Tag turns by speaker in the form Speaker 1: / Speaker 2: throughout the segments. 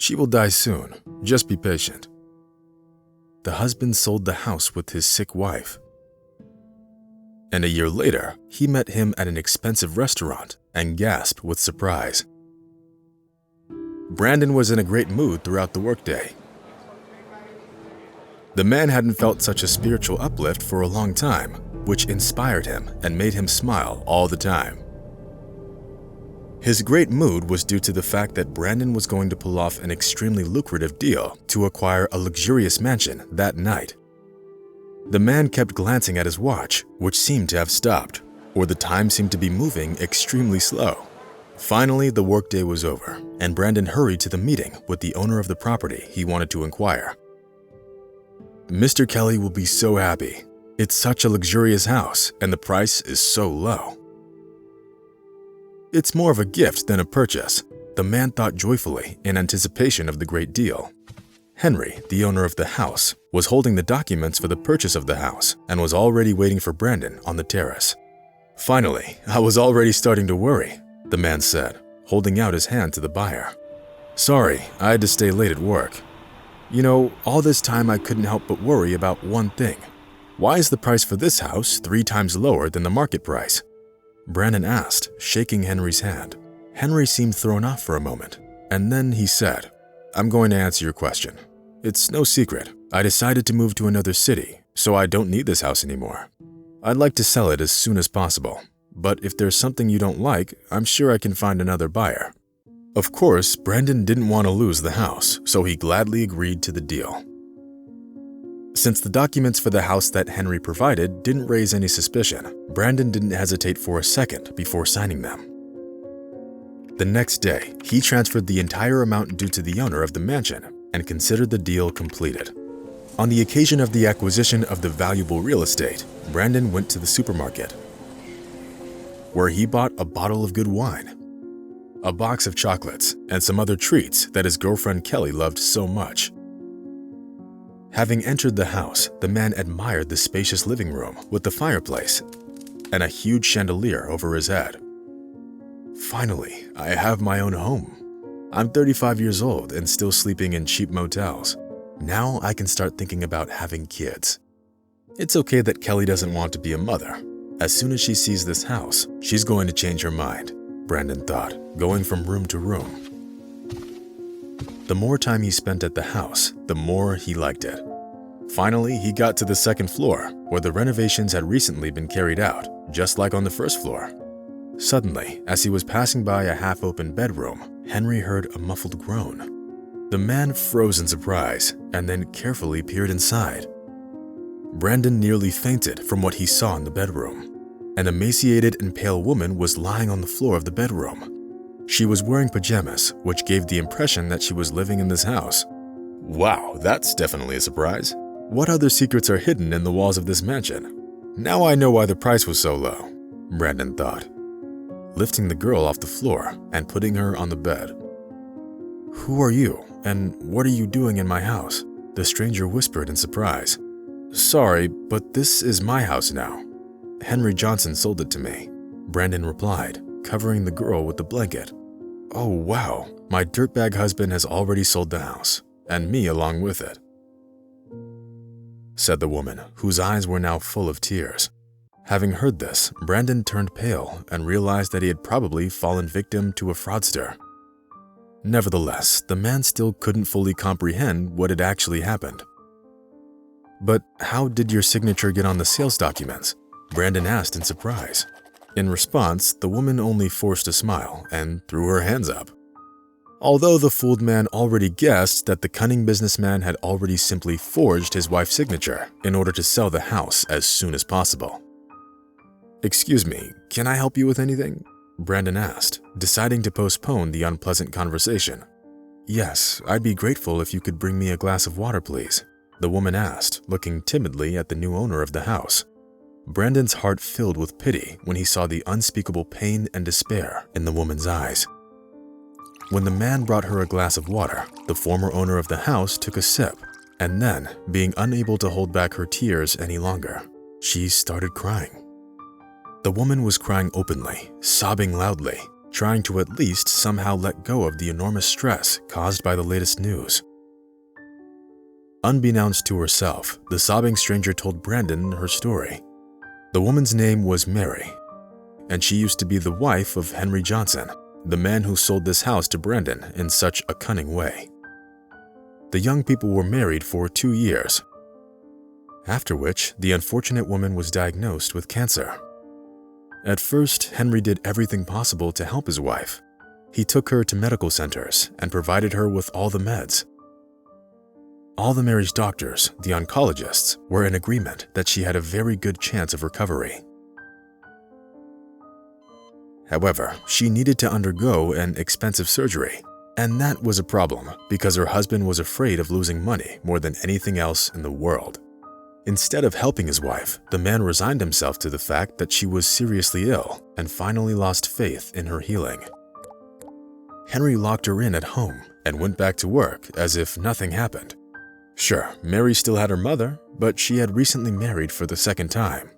Speaker 1: She will die soon. Just be patient. The husband sold the house with his sick wife. And a year later, he met him at an expensive restaurant and gasped with surprise. Brandon was in a great mood throughout the workday. The man hadn't felt such a spiritual uplift for a long time, which inspired him and made him smile all the time. His great mood was due to the fact that Brandon was going to pull off an extremely lucrative deal to acquire a luxurious mansion that night. The man kept glancing at his watch, which seemed to have stopped, or the time seemed to be moving extremely slow. Finally, the workday was over, and Brandon hurried to the meeting with the owner of the property he wanted to inquire. Mr. Kelly will be so happy. It's such a luxurious house, and the price is so low. It's more of a gift than a purchase, the man thought joyfully in anticipation of the great deal. Henry, the owner of the house, was holding the documents for the purchase of the house and was already waiting for Brandon on the terrace. Finally, I was already starting to worry, the man said, holding out his hand to the buyer. Sorry, I had to stay late at work. You know, all this time I couldn't help but worry about one thing. Why is the price for this house 3 times lower than the market price? Brandon asked, shaking Henry's hand. Henry seemed thrown off for a moment, and then he said, I'm going to answer your question. It's no secret. I decided to move to another city, so I don't need this house anymore. I'd like to sell it as soon as possible, but if there's something you don't like, I'm sure I can find another buyer. Of course, Brandon didn't want to lose the house, so he gladly agreed to the deal. Since the documents for the house that Henry provided didn't raise any suspicion, Brandon didn't hesitate for a second before signing them. The next day, he transferred the entire amount due to the owner of the mansion and considered the deal completed. On the occasion of the acquisition of the valuable real estate, Brandon went to the supermarket, where he bought a bottle of good wine, a box of chocolates, and some other treats that his girlfriend Kelly loved so much. Having entered the house, the man admired the spacious living room with the fireplace and a huge chandelier over his head. Finally, I have my own home. I'm 35 years old and still sleeping in cheap motels. Now I can start thinking about having kids. It's okay that Kelly doesn't want to be a mother. As soon as she sees this house, she's going to change her mind, Brandon thought, going from room to room. The more time he spent at the house, the more he liked it. Finally, he got to the second floor, where the renovations had recently been carried out, just like on the first floor. Suddenly, as he was passing by a half-open bedroom, Henry heard a muffled groan. The man froze in surprise and then carefully peered inside. Brandon nearly fainted from what he saw in the bedroom. An emaciated and pale woman was lying on the floor of the bedroom. She was wearing pajamas, which gave the impression that she was living in this house. Wow, that's definitely a surprise. What other secrets are hidden in the walls of this mansion? Now I know why the price was so low, Brandon thought, lifting the girl off the floor and putting her on the bed. Who are you, and what are you doing in my house? The stranger whispered in surprise. Sorry, but this is my house now. Henry Johnson sold it to me, Brandon replied, covering the girl with the blanket. Oh wow, my dirtbag husband has already sold the house, and me along with it, said the woman, whose eyes were now full of tears. Having heard this, Brandon turned pale and realized that he had probably fallen victim to a fraudster. Nevertheless, the man still couldn't fully comprehend what had actually happened. But how did your signature get on the sales documents? Brandon asked in surprise. In response, the woman only forced a smile and threw her hands up. Although the fooled man already guessed that the cunning businessman had already simply forged his wife's signature in order to sell the house as soon as possible. Excuse me, can I help you with anything? Brandon asked, deciding to postpone the unpleasant conversation. Yes, I'd be grateful if you could bring me a glass of water, please, the woman asked, looking timidly at the new owner of the house. Brandon's heart filled with pity when he saw the unspeakable pain and despair in the woman's eyes. When the man brought her a glass of water, the former owner of the house took a sip, and then, being unable to hold back her tears any longer, she started crying. The woman was crying openly, sobbing loudly, trying to at least somehow let go of the enormous stress caused by the latest news. Unbeknownst to herself, the sobbing stranger told Brandon her story. The woman's name was Mary, and she used to be the wife of Henry Johnson, the man who sold this house to Brandon in such a cunning way. The young people were married for 2 years, after which the unfortunate woman was diagnosed with cancer. At first, Henry did everything possible to help his wife. He took her to medical centers and provided her with all the meds. All the Mary's doctors, the oncologists, were in agreement that she had a very good chance of recovery. However, she needed to undergo an expensive surgery, and that was a problem because her husband was afraid of losing money more than anything else in the world. Instead of helping his wife, the man resigned himself to the fact that she was seriously ill and finally lost faith in her healing. Henry locked her in at home and went back to work as if nothing happened. Sure, Mary still had her mother, but she had recently married for the second time.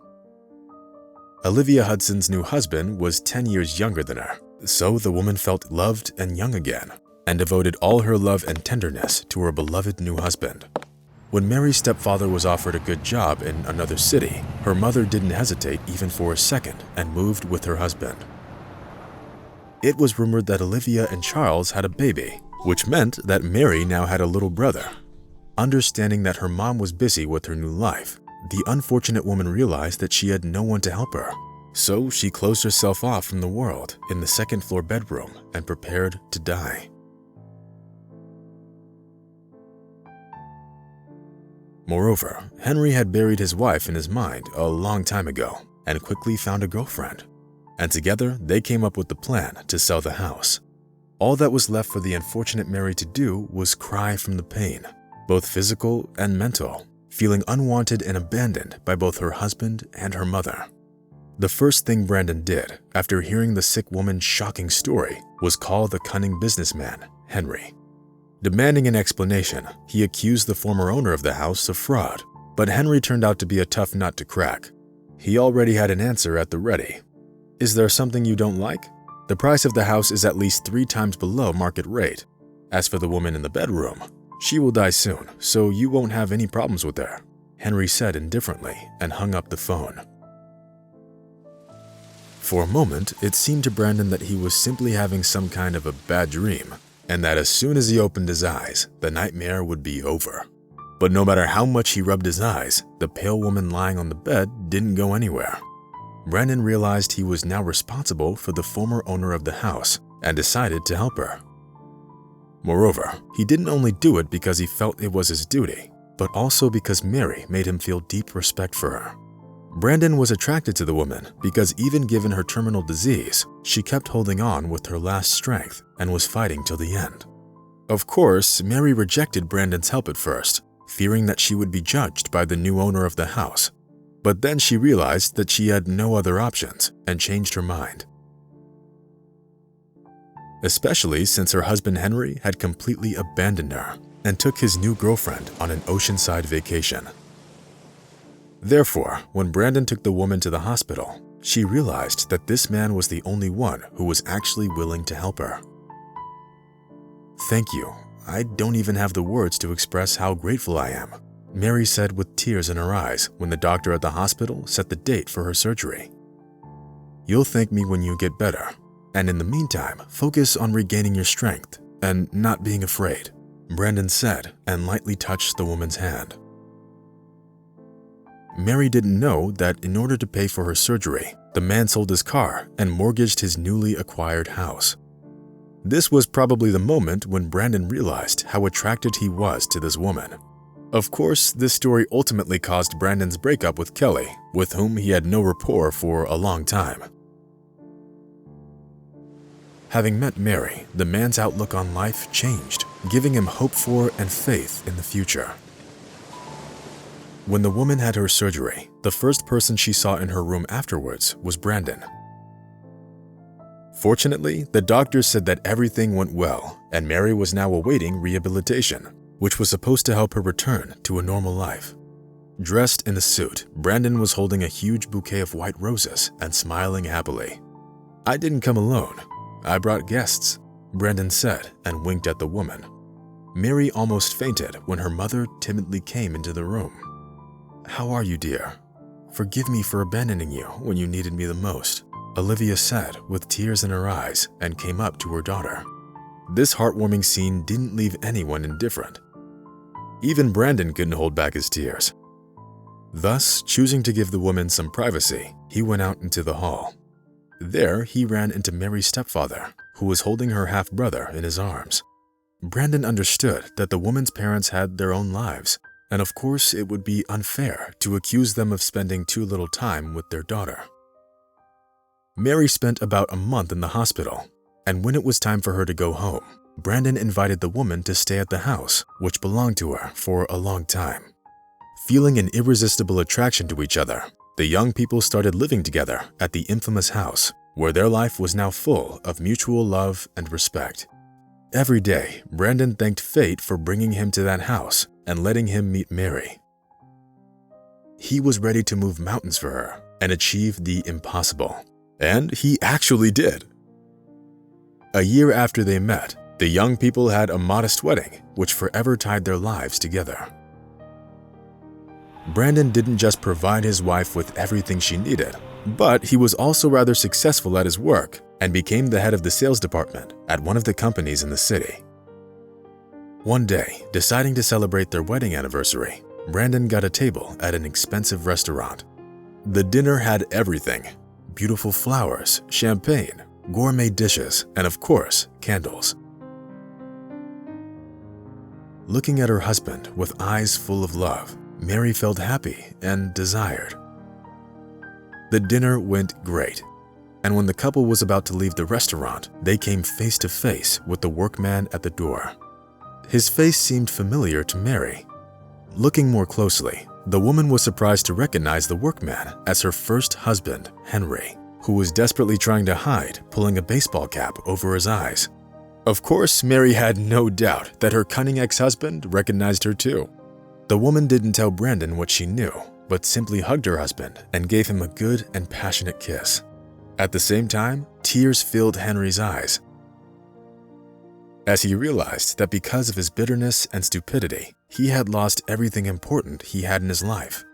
Speaker 1: Olivia Hudson's new husband was 10 years younger than her, so the woman felt loved and young again and devoted all her love and tenderness to her beloved new husband. When Mary's stepfather was offered a good job in another city, her mother didn't hesitate even for a second and moved with her husband. It was rumored that Olivia and Charles had a baby, which meant that Mary now had a little brother. Understanding that her mom was busy with her new life, the unfortunate woman realized that she had no one to help her. So she closed herself off from the world in the second-floor bedroom and prepared to die. Moreover, Henry had buried his wife in his mind a long time ago and quickly found a girlfriend. And together, they came up with the plan to sell the house. All that was left for the unfortunate Mary to do was cry from the pain, both physical and mental, feeling unwanted and abandoned by both her husband and her mother. The first thing Brandon did after hearing the sick woman's shocking story was call the cunning businessman, Henry. Demanding an explanation, he accused the former owner of the house of fraud, but Henry turned out to be a tough nut to crack. He already had an answer at the ready. Is there something you don't like? The price of the house is at least 3 times below market rate. As for the woman in the bedroom, she will die soon, so you won't have any problems with her, Henry said indifferently and hung up the phone. For a moment, it seemed to Brandon that he was simply having some kind of a bad dream, and that as soon as he opened his eyes, the nightmare would be over. But no matter how much he rubbed his eyes, the pale woman lying on the bed didn't go anywhere. Brandon realized he was now responsible for the former owner of the house and decided to help her. Moreover, he didn't only do it because he felt it was his duty, but also because Mary made him feel deep respect for her. Brandon was attracted to the woman because even given her terminal disease, she kept holding on with her last strength and was fighting till the end. Of course, Mary rejected Brandon's help at first, fearing that she would be judged by the new owner of the house. But then she realized that she had no other options and changed her mind. Especially since her husband Henry had completely abandoned her and took his new girlfriend on an oceanside vacation. Therefore, when Brandon took the woman to the hospital, she realized that this man was the only one who was actually willing to help her. "Thank you. I don't even have the words to express how grateful I am," Mary said with tears in her eyes when the doctor at the hospital set the date for her surgery. "You'll thank me when you get better, and in the meantime, focus on regaining your strength and not being afraid," Brandon said and lightly touched the woman's hand. Mary didn't know that in order to pay for her surgery, the man sold his car and mortgaged his newly acquired house. This was probably the moment when Brandon realized how attracted he was to this woman. Of course, this story ultimately caused Brandon's breakup with Kelly, with whom he had no rapport for a long time. Having met Mary, the man's outlook on life changed, giving him hope for and faith in the future. When the woman had her surgery, the first person she saw in her room afterwards was Brandon. Fortunately, the doctors said that everything went well, and Mary was now awaiting rehabilitation, which was supposed to help her return to a normal life. Dressed in a suit, Brandon was holding a huge bouquet of white roses and smiling happily. "I didn't come alone. "I brought guests," Brandon said and winked at the woman. Mary almost fainted when her mother timidly came into the room. "How are you, dear? Forgive me for abandoning you when you needed me the most," Olivia said with tears in her eyes and came up to her daughter. This heartwarming scene didn't leave anyone indifferent. Even Brandon couldn't hold back his tears. Thus, choosing to give the woman some privacy, he went out into the hall. There, he ran into Mary's stepfather, who was holding her half-brother in his arms. Brandon understood that the woman's parents had their own lives, and of course it would be unfair to accuse them of spending too little time with their daughter. Mary spent about a month in the hospital, and when it was time for her to go home, Brandon invited the woman to stay at the house, which belonged to her for a long time. Feeling an irresistible attraction to each other, the young people started living together at the infamous house, where their life was now full of mutual love and respect. Every day, Brandon thanked fate for bringing him to that house and letting him meet Mary. He was ready to move mountains for her and achieve the impossible. And he actually did. A year after they met, the young people had a modest wedding, which forever tied their lives together. Brandon didn't just provide his wife with everything she needed, but he was also rather successful at his work and became the head of the sales department at one of the companies in the city. One day, deciding to celebrate their wedding anniversary, Brandon got a table at an expensive restaurant. The dinner had everything: beautiful flowers, champagne, gourmet dishes, and of course, candles. Looking at her husband with eyes full of love, Mary felt happy and desired. The dinner went great, and when the couple was about to leave the restaurant, they came face to face with the workman at the door. His face seemed familiar to Mary. Looking more closely, the woman was surprised to recognize the workman as her first husband, Henry, who was desperately trying to hide, pulling a baseball cap over his eyes. Of course, Mary had no doubt that her cunning ex-husband recognized her too. The woman didn't tell Brandon what she knew, but simply hugged her husband and gave him a good and passionate kiss. At the same time, tears filled Henry's eyes as he realized that because of his bitterness and stupidity, he had lost everything important he had in his life.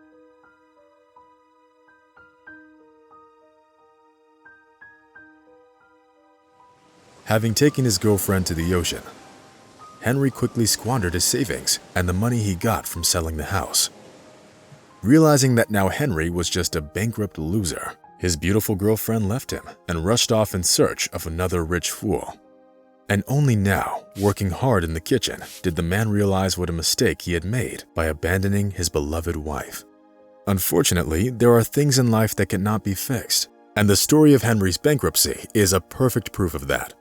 Speaker 1: Having taken his girlfriend to the ocean, Henry quickly squandered his savings and the money he got from selling the house. Realizing that now Henry was just a bankrupt loser, his beautiful girlfriend left him and rushed off in search of another rich fool. And only now, working hard in the kitchen, did the man realize what a mistake he had made by abandoning his beloved wife. Unfortunately, there are things in life that cannot be fixed, and the story of Henry's bankruptcy is a perfect proof of that.